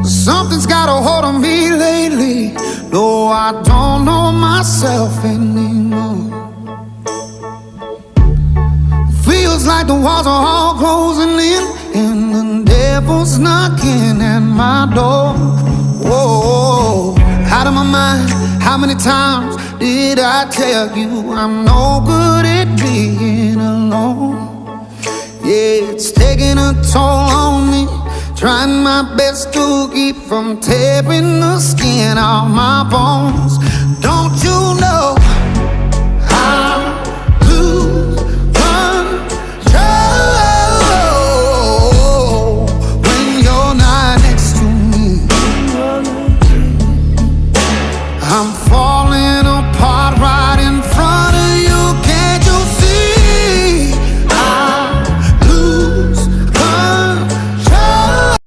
Something's got a hold on me lately. No, I don't know myself anymore. Feels like the walls are all closing in, and the devil's knocking at my door. Whoa, out of my mind. How many times did I tell you I'm no good at being alone? Yeah, it's taking a toll on me, trying my best to keep from tearing the skin off my bones.